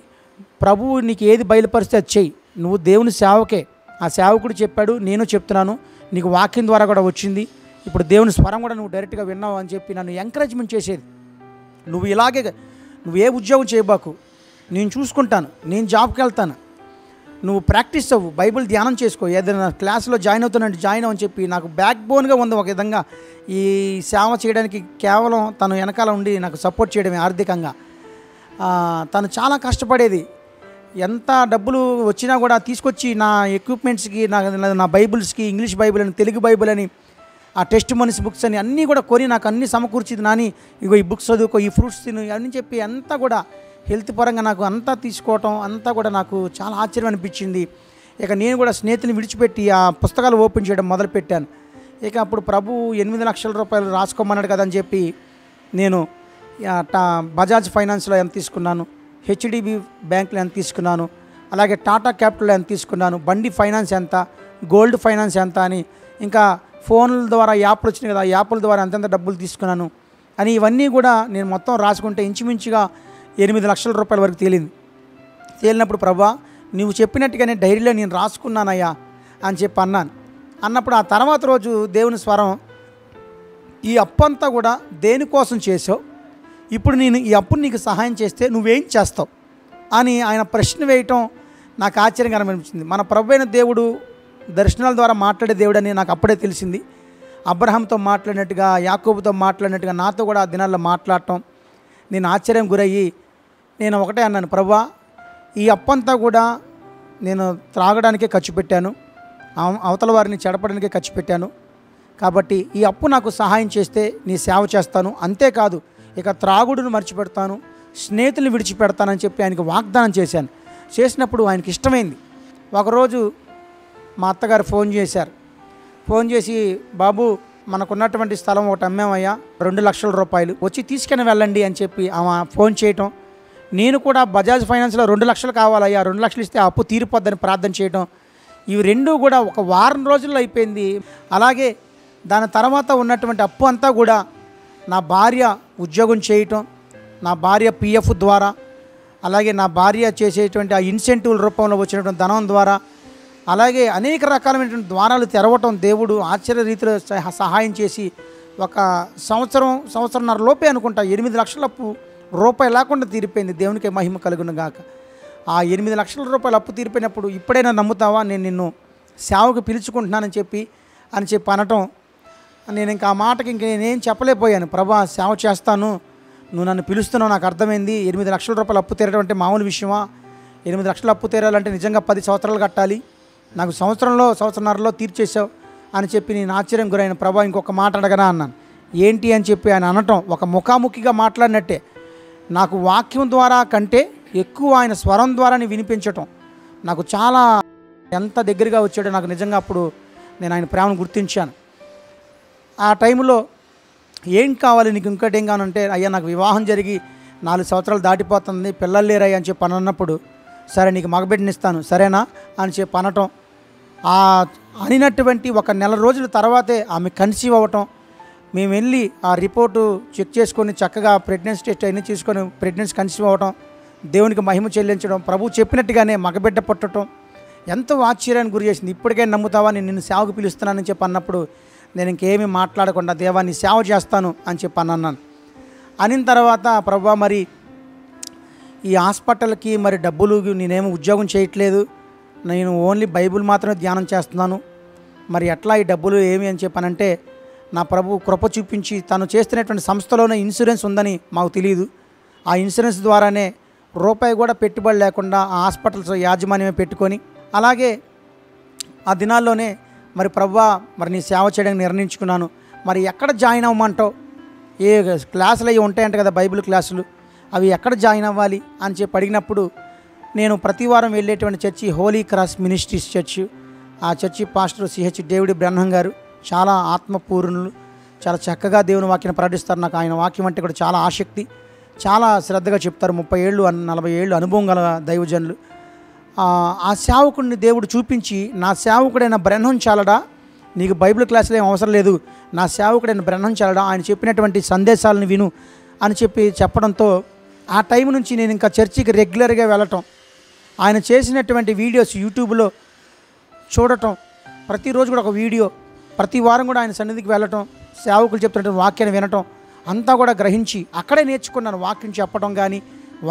ప్రభువు నీకు ఏది బయలుపరిస్తే అది చెయ్యి, నువ్వు దేవుని సేవకే, ఆ సేవకుడు చెప్పాడు, నేను చెప్తున్నాను, నీకు వాక్యం ద్వారా కూడా వచ్చింది, ఇప్పుడు దేవుని స్వరం కూడా నువ్వు డైరెక్ట్గా విన్నావు అని చెప్పి నన్ను ఎంకరేజ్మెంట్ చేసేది. నువ్వు ఏ ఉద్యోగం చేయబాకు, నేను చూసుకుంటాను, నేను జాబ్కి వెళ్తాను, నువ్వు ప్రాక్టీస్ అవ్వు, బైబిల్ ధ్యానం చేసుకో, ఏదైనా క్లాస్లో జాయిన్ అవుతానంటే జాయిన్ అవ్వని చెప్పి నాకు బ్యాక్ బోన్గా ఉంది. ఒక విధంగా ఈ సేవ చేయడానికి కేవలం తను వెనకాల ఉండి నాకు సపోర్ట్ చేయడమే ఆర్థికంగా. తను చాలా కష్టపడేది. ఎంత డబ్బులు వచ్చినా కూడా తీసుకొచ్చి నా ఎక్విప్మెంట్స్కి, నా బైబిల్స్కి, ఇంగ్లీష్ బైబిల్ అని, తెలుగు బైబిల్ అని, ఆ టెస్ట్ మనీస్ బుక్స్ అని అన్నీ కూడా కొని నాకు అన్నీ సమకూర్చింది. నాని, ఇగో ఈ బుక్స్ చదువుకో, ఈ ఫ్రూట్స్ తిను అని చెప్పి అంతా కూడా హెల్త్ పరంగా నాకు అంతా తీసుకోవటం అంతా కూడా నాకు చాలా ఆశ్చర్యం అనిపించింది. ఇక నేను కూడా స్నేహితుని విడిచిపెట్టి ఆ పుస్తకాలు ఓపెన్ చేయడం మొదలుపెట్టాను. ఇక అప్పుడు ప్రభు 8 లక్షల రూపాయలు రాసుకోమన్నాడు కదని చెప్పి నేను బజాజ్ ఫైనాన్స్లో ఎంత తీసుకున్నాను, హెచ్డిబి బ్యాంక్లో ఎంత తీసుకున్నాను, అలాగే టాటా క్యాపిటల్లో ఎంత తీసుకున్నాను, బండి ఫైనాన్స్ ఎంత, గోల్డ్ ఫైనాన్స్ ఎంత అని, ఇంకా ఫోన్ల ద్వారా యాప్లు వచ్చినాయి కదా, ఆ యాప్ల ద్వారా ఎంతెంత డబ్బులు తీసుకున్నాను అని ఇవన్నీ కూడా నేను మొత్తం రాసుకుంటే ఇంచుమించుగా 8 లక్షల రూపాయల వరకు తేలినప్పుడు ప్రభువా, నువ్వు చెప్పినట్టుగానే డైరీలో నేను రాసుకున్నానయ్యా అని చెప్పి అన్నప్పుడు ఆ తర్వాత రోజు దేవుని స్వరం, ఈ అప్పు అంతా కూడా దేనికోసం చేసావు, ఇప్పుడు నేను ఈ అప్పుని నీకు సహాయం చేస్తే నువ్వేం చేస్తావు అని ఆయన ప్రశ్న వేయటం నాకు ఆశ్చర్యంగా అనిపించింది. మన ప్రభు అయిన దేవుడు దర్శనాల ద్వారా మాట్లాడే దేవుడు అని నాకు అప్పుడే తెలిసింది. అబ్రహాంతో మాట్లాడినట్టుగా, యాకోబుతో మాట్లాడినట్టుగా నాతో కూడా ఆ దినాల్లో మాట్లాడటం నేను ఆశ్చర్యం గురయ్యి నేను ఒకటే అన్నాను, ప్రభువా, ఈ అప్పంతా కూడా నేను త్రాగడానికే ఖర్చు పెట్టాను, అవతల వారిని చెడపడానికే ఖర్చు పెట్టాను, కాబట్టి ఈ అప్పు నాకు సహాయం చేస్తే నీ సేవ చేస్తాను, అంతేకాదు ఇక త్రాగుడును మర్చిపెడతాను, స్నేహితులను విడిచిపెడతానని చెప్పి ఆయనకు వాగ్దానం చేశాను. చేసినప్పుడు ఆయనకి ఇష్టమైంది. ఒకరోజు మా అత్తగారు ఫోన్ చేసి, బాబు, మనకున్నటువంటి స్థలం ఒకటి అమ్మేమయ్యా, 2 లక్షల రూపాయలు, వచ్చి తీసుకుని వెళ్ళండి అని చెప్పి ఆమె ఫోన్ చేయటం, నేను కూడా బజాజ్ ఫైనాన్స్లో 2 లక్షలు కావాలయ్యా, 2 లక్షలు ఇస్తే అప్పు తీరిపోద్దని ప్రార్థన చేయటం, ఇవి రెండూ కూడా ఒక వారం రోజుల్లో అయిపోయింది. అలాగే దాని తర్వాత ఉన్నటువంటి అప్పు అంతా కూడా నా భార్య ఉద్యోగం చేయటం, నా భార్య పిఎఫ్ ద్వారా, అలాగే నా భార్య చేసేటువంటి ఆ ఇన్సెంటివ్ల రూపంలో వచ్చినటువంటి ధనం ద్వారా, అలాగే అనేక రకాలైనటువంటి ద్వారాలు తెరవటం దేవుడు ఆశ్చర్య రీతిలో సహాయం చేసి ఒక సంవత్సరంన్నర లోపే అనుకుంటా 8 లక్షల అప్పు రూపాయి లేకుండా తీరిపోయింది. దేవునికి మహిమ కలుగును గాక. ఆ 8 లక్షల రూపాయలు అప్పు తీరిపోయినప్పుడు ఇప్పుడైనా నమ్ముతావా, నేను నిన్ను సేవకు పిలుచుకుంటున్నానని చెప్పి అనటం, నేను ఇంకా ఆ మాటకి ఇంక నేనేం చెప్పలేకపోయాను. ప్రభా, సేవ చేస్తాను, నువ్వు నన్ను పిలుస్తున్నావు, నాకు అర్థమైంది. 8 లక్షల రూపాయలు అప్పు తీరడం అంటే మామూలు విషయమా? 8 లక్షల అప్పు తీరాలంటే నిజంగా 10 సంవత్సరాలు కట్టాలి, నాకు సంవత్సరంన్నరలో తీర్చేసావు అని చెప్పి నేను ఆశ్చర్యం గురైన. ప్రభా, ఇంకొక మాట అడగనా అన్నాను. ఏంటి అని చెప్పి ఆయన అనటం ఒక ముఖాముఖిగా మాట్లాడినట్టే, నాకు వాక్యం ద్వారా కంటే ఎక్కువ ఆయన స్వరం ద్వారా వినిపించటం నాకు చాలా ఎంత దగ్గరగా వచ్చాడో నాకు నిజంగా అప్పుడు నేను ఆయన ప్రేమను గుర్తించాను. ఆ టైంలో ఏం కావాలి నీకు, ఇంకోటి ఏం కావాలంటే, అయ్యా నాకు వివాహం జరిగి 4 సంవత్సరాలు దాటిపోతుంది, పిల్లలు లేరయ్యా అని చెప్పి అన్నప్పుడు, సరే నీకు మగబిడ్డనిస్తాను సరేనా అని చెప్పి అనటం. అనినటువంటి ఒక నెల రోజుల తర్వాతే ఆమె కన్సీవ్ అవ్వటం. మేము వెళ్ళి ఆ రిపోర్టు చెక్ చేసుకొని చక్కగా ప్రెగ్నెన్సీ టెస్ట్ అన్నీ చేసుకొని ప్రెగ్నెన్సీ కన్సీవ్ అవ్వటం, దేవునికి మహిమ చెల్లించడం, ప్రభు చెప్పినట్టుగానే మగబిడ్డ పుట్టడం ఎంతో ఆశ్చర్యానికి గురి చేసింది. ఇప్పటికైనా నమ్ముతావా, నేను నిన్ను సేవకు పిలుస్తున్నానని చెప్పి అన్నప్పుడు నేను ఇంకేమీ మాట్లాడకుండా దేవా నీ సేవ చేస్తాను అని చెప్పి అన్నాను. అనిన తర్వాత ప్రభు మరి ఈ హాస్పిటల్కి మరి డబ్బులు నేనేమో ఉద్యోగం చేయట్లేదు, నేను ఓన్లీ బైబిల్ మాత్రమే ధ్యానం చేస్తున్నాను, మరి ఎట్లా ఈ డబ్బులు ఏమి అని చెప్పానంటే, నా ప్రభు కృప చూపించి తను చేస్తున్నటువంటి సంస్థలోనే ఇన్సూరెన్స్ ఉందని మాకు తెలియదు. ఆ ఇన్సూరెన్స్ ద్వారానే రూపాయి కూడా పెట్టుబడి లేకుండా ఆ హాస్పిటల్స్ యాజమాన్యమే పెట్టుకొని, అలాగే ఆ దినాల్లోనే మరి ప్రభువా మరి నీ సేవ చేయడానికి నిర్ణయించుకున్నాను, మరి ఎక్కడ జాయిన్ అవ్వమంటావు, ఏ క్లాసులు అవి ఉంటాయంట కదా బైబిల్ క్లాసులు, అవి ఎక్కడ జాయిన్ అవ్వాలి అని చెప్పి అడిగినప్పుడు, నేను ప్రతి వారం వెళ్ళేటువంటి church Holy Cross Ministries church, ఆ church pastor CH David Brahmam garu చాలా ఆత్మపూర్ణులు, చాలా చక్కగా దేవుని వాక్యాన్ని ప్రకటిస్తారు. నాకు ఆయన వాక్యం అంటే కూడా చాలా ఆసక్తి, చాలా శ్రద్ధగా చెప్తారు. 30 ఏళ్ళు 40 ఏళ్ళు అనుభవం గల దైవజనులు. ఆ సేవకుడిని దేవుడు చూపించి, నా సేవకుడైన బ్రహ్మం చాలడా, నీకు బైబిల్ క్లాసులు ఏం అవసరం లేదు, నా సేవకుడైన బ్రహ్మం చాలడా, ఆయన చెప్పినటువంటి సందేశాలను విను అని చెప్పడంతో ఆ టైం నుంచి నేను ఇంకా చర్చికి రెగ్యులర్గా వెళ్ళటం, ఆయన చేసినటువంటి వీడియోస్ యూట్యూబ్లో చూడటం, ప్రతిరోజు కూడా ఒక వీడియో, ప్రతి వారం కూడా ఆయన సన్నిధికి వెళ్ళటం, సేవకులు చెప్తున్నటువంటి వాక్యాన్ని వినటం అంతా కూడా గ్రహించి అక్కడే నేర్చుకున్నాను. వాక్యం చెప్పడం కానీ,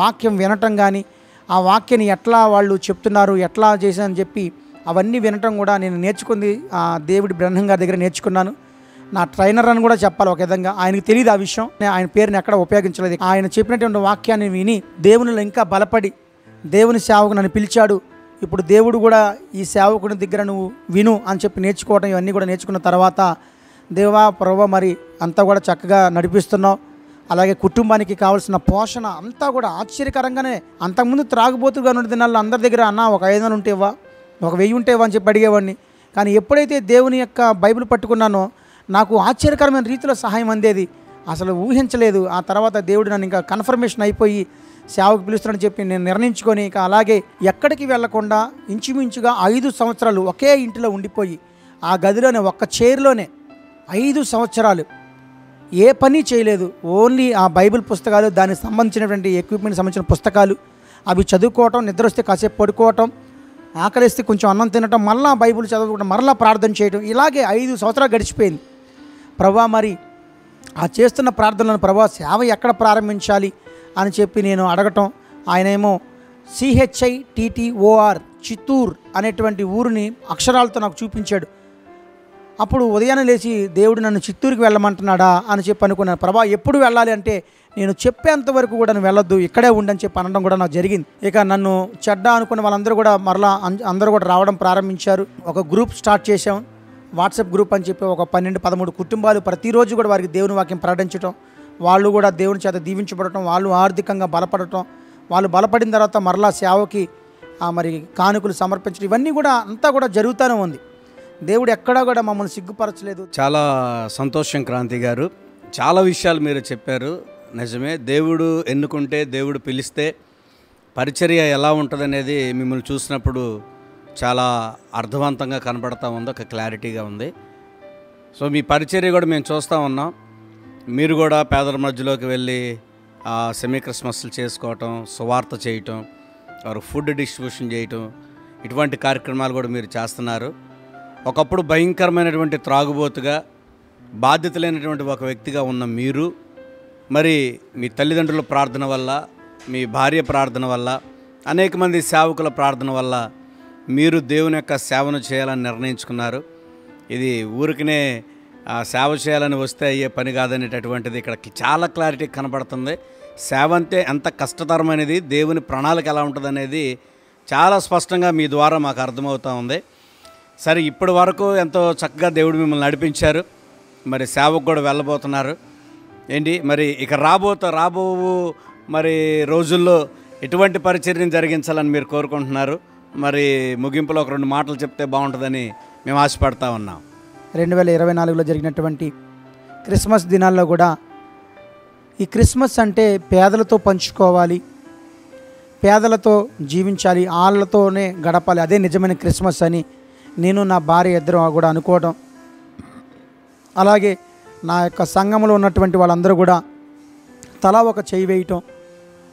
వాక్యం వినటం కానీ, ఆ వాక్యాన్ని ఎట్లా వాళ్ళు చెప్తున్నారు, ఎట్లా చేశానని చెప్పి అవన్నీ వినటం కూడా నేను నేర్చుకుంది ఆ దేవుడి బ్రహ్మం గారి దగ్గర నేర్చుకున్నాను. నా ట్రైనర్ అని కూడా చెప్పాలి ఒక విధంగా. ఆయనకు తెలియదు ఆ విషయం, నేను ఆయన పేరుని ఎక్కడ ఉపయోగించలేదు. ఆయన చెప్పినటువంటి వాక్యాన్ని విని దేవునిలో ఇంకా బలపడి దేవుని సేవకు నన్ను పిలిచాడు. ఇప్పుడు దేవుడు కూడా ఈ సేవకుని దగ్గర నువ్వు విను అని చెప్పి నేర్చుకోవడం, ఇవన్నీ కూడా నేర్చుకున్న తర్వాత దేవా ప్రభువా మరి అంతా కూడా చక్కగా నడిపిస్తున్నావు. అలాగే కుటుంబానికి కావాల్సిన పోషణ అంతా కూడా ఆశ్చర్యకరంగానే. అంతకుముందు త్రాగుబోతుగా ఉన్న దినాల్లో అందరి దగ్గర అన్న ఒక 500 ఉంటేవా, ఒక 1000 ఉంటేవా అని చెప్పి అడిగేవాడిని. కానీ ఎప్పుడైతే దేవుని యొక్క బైబిల్ పట్టుకున్నానో నాకు ఆశ్చర్యకరమైన రీతిలో సహాయం అందేది, అసలు ఊహించలేదు. ఆ తర్వాత దేవుడు నన్ను ఇంకా కన్ఫర్మేషన్ అయిపోయి సేవకు పిలుస్తానని చెప్పి నేను నిర్ణయించుకొని ఇక అలాగే ఎక్కడికి వెళ్లకుండా ఇంచుమించుగా 5 సంవత్సరాలు ఒకే ఇంటిలో ఉండిపోయి ఆ గదిలోనే ఒక్క చైర్లోనే 5 సంవత్సరాలు ఏ పని చేయలేదు. ఓన్లీ ఆ బైబిల్ పుస్తకాలు, దానికి సంబంధించినటువంటి ఎక్విప్మెంట్ సంబంధించిన పుస్తకాలు అవి చదువుకోవటం, నిద్ర వస్తే కాసేపు పడుకోవటం, ఆకలిస్తే కొంచెం అన్నం తినటం, మళ్ళీ బైబిల్ చదువుకోవడం, మరలా ప్రార్థన చేయడం, ఇలాగే 5 సంవత్సరాలు గడిచిపోయింది. ప్రభా మరి ఆ చేస్తున్న ప్రార్థనలను ప్రభా సేవ ఎక్కడ ప్రారంభించాలి అని చెప్పి నేను అడగటం, ఆయనేమో CHITTOR చిత్తూరు అనేటువంటి ఊరిని అక్షరాలతో నాకు చూపించాడు. అప్పుడు ఉదయాన్నే లేచి దేవుడు నన్ను చిత్తూరుకి వెళ్ళమంటున్నాడా అని చెప్పి అనుకున్నాను. ప్రభా ఎప్పుడు వెళ్ళాలి అంటే, నేను చెప్పేంత వరకు కూడా నువ్వు వెళ్ళొద్దు, ఇక్కడే ఉండని చెప్పి అనడం కూడా నాకు జరిగింది. ఇక నన్ను చెడ్డ అనుకున్న వాళ్ళందరూ కూడా మరలా అందరూ కూడా రావడం ప్రారంభించారు. ఒక గ్రూప్ స్టార్ట్ చేసాం, వాట్సాప్ గ్రూప్ అని చెప్పి ఒక 12-13 కుటుంబాలు ప్రతిరోజు కూడా వారికి దేవుని వాక్యం ప్రకటించడం, వాళ్ళు కూడా దేవుని చేత దీవించబడటం, వాళ్ళు ఆర్థికంగా బలపడటం, వాళ్ళు బలపడిన తర్వాత మరలా సేవకి మరి కానుకలు సమర్పించడం, ఇవన్నీ కూడా అంతా కూడా జరుగుతూనే ఉంది. దేవుడు ఎక్కడా కూడా మమ్మల్ని సిగ్గుపరచలేదు. చాలా సంతోషం క్రాంతి గారు, చాలా విషయాలు మీరు చెప్పారు. నిజమే, దేవుడు ఎన్నుకుంటే, దేవుడు పిలిస్తే పరిచర్య ఎలా ఉంటుందనేది మిమ్మల్ని చూసినప్పుడు చాలా అర్థవంతంగా కనబడతా ఉంది, ఒక క్లారిటీగా ఉంది. సో మీ పరిచర్య కూడా మేము చూస్తూ ఉన్నాం. మీరు కూడా పేదల మధ్యలోకి వెళ్ళి సెమీ క్రిస్మస్లు చేసుకోవటం, సువార్త చేయటం, వారు ఫుడ్ డిస్ట్రిబ్యూషన్ చేయటం, ఇటువంటి కార్యక్రమాలు కూడా మీరు చేస్తున్నారు. ఒకప్పుడు భయంకరమైనటువంటి త్రాగుబోతుగా, బాధ్యత లేనటువంటి ఒక వ్యక్తిగా ఉన్న మీరు మరి మీ తల్లిదండ్రుల ప్రార్థన వల్ల, మీ భార్య ప్రార్థన వల్ల, అనేక మంది సేవకుల ప్రార్థన వల్ల మీరు దేవుని యొక్క సేవను చేయాలని నిర్ణయించుకున్నారు. ఇది ఊరికనే సేవ చేయాలని వస్తే అయ్యే పని కాదనేటటువంటిది ఇక్కడ చాలా క్లారిటీ కనబడుతుంది. సేవ అంటే ఎంత కష్టతరమైనది, దేవుని ప్రణాళిక ఎలా ఉంటుంది అనేది చాలా స్పష్టంగా మీ ద్వారా మాకు అర్థమవుతూ ఉంది. సరే, ఇప్పటి వరకు ఎంతో చక్కగా దేవుడు మిమ్మల్ని నడిపించారు, మరి సేవకు కూడా వెళ్ళబోతున్నారు ఏంటి, మరి ఇక రాబో మరి రోజుల్లో ఎటువంటి పరిచర్యను జరిగించాలని మీరు కోరుకుంటున్నారు? మరి ముగింపులో ఒక 2 మాటలు చెప్తే బాగుంటుందని మేము ఆశపడతా ఉన్నాం. 2024లో జరిగినటువంటి క్రిస్మస్ దినాల్లో కూడా ఈ క్రిస్మస్ అంటే పేదలతో పంచుకోవాలి, పేదలతో జీవించాలి, వాళ్ళతోనే గడపాలి, అదే నిజమైన క్రిస్మస్ అని నేను నా భార్య ఇద్దరు కూడా అనుకోవడం. అలాగే నా యొక్క సంఘంలో ఉన్నటువంటి వాళ్ళందరూ కూడా తలా ఒక చేయి వేయటం,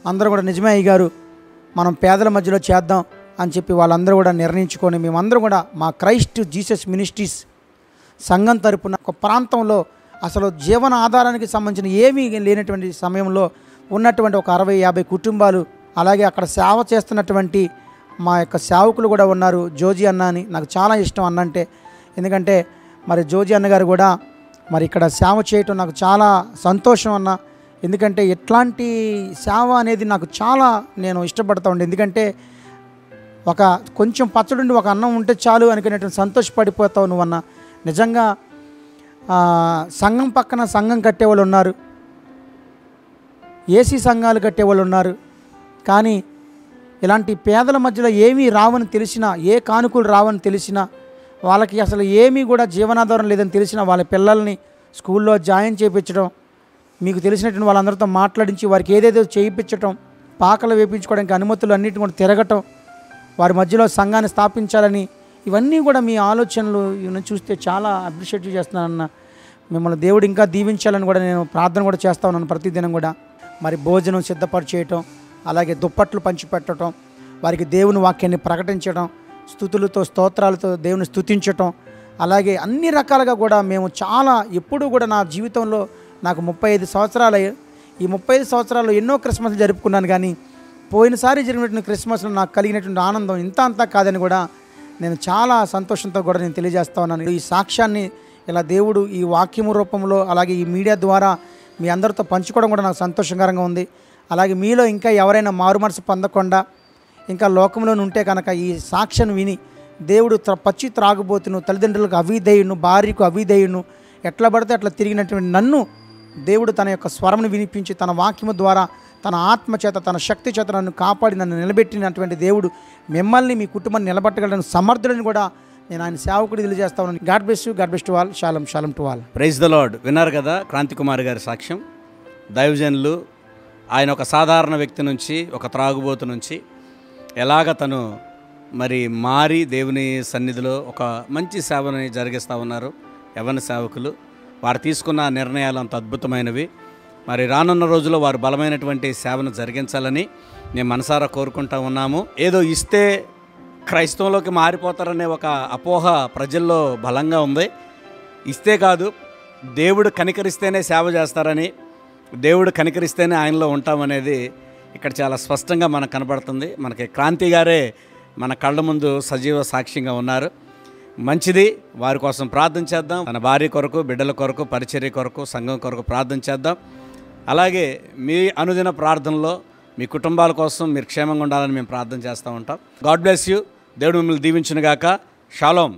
అందరూ కూడా నిజమే అయ్యగారు మనం పేదల మధ్యలో చేద్దాం అని చెప్పి వాళ్ళందరూ కూడా నిర్ణయించుకొని మేమందరం కూడా మా క్రైస్ట్ జీసస్ మినిస్ట్రీస్ సంఘం తరపున ఒక ప్రాంతంలో అసలు జీవన ఆధారానికి సంబంధించిన ఏమీ లేనటువంటి సమయంలో ఉన్నటువంటి ఒక 60-50 కుటుంబాలు, అలాగే అక్కడ సేవ చేస్తున్నటువంటి మా యొక్క సేవకులు కూడా ఉన్నారు. జోజీ అన్న అని నాకు చాలా ఇష్టం అన్నంటే, ఎందుకంటే మరి జోజీ అన్నగారు కూడా మరి ఇక్కడ సేవ చేయటం నాకు చాలా సంతోషం అన్న. ఎందుకంటే ఇట్లాంటి సేవ అనేది నాకు చాలా నేను ఇష్టపడతా ఉండే, ఎందుకంటే ఒక కొంచెం పచ్చడుండి ఒక అన్నం ఉంటే చాలు అనుకునేటువంటి సంతోషపడిపోతావు నువ్వన్న. నిజంగా సంఘం పక్కన సంఘం కట్టేవాళ్ళు ఉన్నారు, ఏసీ సంఘాలు కట్టేవాళ్ళు ఉన్నారు, కానీ ఇలాంటి పేదల మధ్యలో ఏమీ రావని తెలిసినా, ఏ కానుకలు రావని తెలిసినా, వాళ్ళకి అసలు ఏమీ కూడా జీవనాధారం లేదని తెలిసినా వాళ్ళ పిల్లల్ని స్కూల్లో జాయిన్ చేయించడం, మీకు తెలిసినటువంటి వాళ్ళందరితో మాట్లాడించి వారికి ఏదేదో చేయించడం, పాకలు వేయించుకోవడానికి అనుమతులు అన్నిటిని కూడా తిరగటం, వారి మధ్యలో సంఘాన్ని స్థాపించాలని, ఇవన్నీ కూడా మీ ఆలోచనలు ఇవన్నీ చూస్తే చాలా అప్రిషియేట్ చేస్తున్నానన్న. మిమ్మల్ని దేవుడు ఇంకా దీవించాలని కూడా నేను ప్రార్థన కూడా చేస్తా ఉన్నాను ప్రతిదినం కూడా. మరి భోజనం సిద్ధపరిచేయటం, అలాగే దుప్పట్లు పంచిపెట్టడం, వారికి దేవుని వాక్యాన్ని ప్రకటించడం, స్తుతులతో స్తోత్రాలతో దేవుని స్తుతించటం, అలాగే అన్ని రకాలుగా కూడా మేము చాలా ఎప్పుడూ కూడా నా జీవితంలో నాకు 35 సంవత్సరాలు, ఈ 35 సంవత్సరాల్లో ఎన్నో క్రిస్మస్లు జరుపుకున్నాను, కానీ పోయినసారి జరిగినటువంటి క్రిస్మస్లో నాకు కలిగినటువంటి ఆనందం ఇంత అంతా కాదని కూడా నేను చాలా సంతోషంతో కూడా నేను తెలియజేస్తా ఉన్నాను. ఈ సాక్ష్యాన్ని ఇలా దేవుడు ఈ వాక్యము రూపంలో అలాగే ఈ మీడియా ద్వారా మీ అందరితో పంచుకోవడం కూడా నాకు సంతోషకరంగా ఉంది. అలాగే మీలో ఇంకా ఎవరైనా మారుమనసు పొందకుండా ఇంకా లోకంలో ఉంటే కనుక ఈ సాక్ష్యం విని దేవుడు పచ్చి త్రాగుబోతును, తల్లిదండ్రులకు అవిధేయును, భార్యకు అవిధేయును, ఎట్లా పడితే అట్లా తిరిగినటువంటి నన్ను దేవుడు తన యొక్క స్వరంను వినిపించి తన వాక్యము ద్వారా తన ఆత్మ చేత తన శక్తి చేత నన్ను కాపాడి నన్ను నిలబెట్టినటువంటి దేవుడు మిమ్మల్ని మీ కుటుంబాన్ని నిలబెట్టగలని సమర్థులని కూడా నేను ఆయన సేవకుడు తెలియజేస్తా ఉన్నాను. God bless you, God bless to all. Shalom shalom to all. Praise the Lord. విన్నారు కదా క్రాంతి కుమార్ గారి సాక్ష్యం. దైవజనులు ఆయన ఒక సాధారణ వ్యక్తి నుంచి, ఒక త్రాగుబోతు నుంచి ఎలాగ తను మరి మారి దేవుని సన్నిధిలో ఒక మంచి సేవని జరిగిస్తూ ఉన్నారు యవ్వన సేవకులు. వారు తీసుకున్న నిర్ణయాలు అంత అద్భుతమైనవి. మరి రానున్న రోజుల్లో వారు బలమైనటువంటి సేవను జరిగించాలని మేము మనసారా కోరుకుంటా ఉన్నాము. ఏదో ఇస్తే క్రైస్తవంలోకి మారిపోతారనే ఒక అపోహ ప్రజల్లో బలంగా ఉంది. ఇస్తే కాదు, దేవుడు కనికరిస్తేనే సేవ చేస్తారని, దేవుడు కనికరిస్తేనే ఆయనలో ఉంటామనేది ఇక్కడ చాలా స్పష్టంగా మనకు కనబడుతుంది. మనకి క్రాంతి గారే మన కళ్ళ ముందు సజీవ సాక్ష్యంగా ఉన్నారు. మంచిది, వారి కోసం ప్రార్థన చేద్దాం. తన భార్య కొరకు, బిడ్డల కొరకు, పరిచర్య కొరకు, సంఘం కొరకు ప్రార్థన చేద్దాం. అలాగే మీ అనుదిన ప్రార్థనలో మీ కుటుంబాల కోసం మీరు క్షేమంగా ఉండాలని మేము ప్రార్థన చేస్తూ ఉంటాం. God bless you. దేవుడు మిమ్మల్ని దీవించును గాక. షాలోమ్.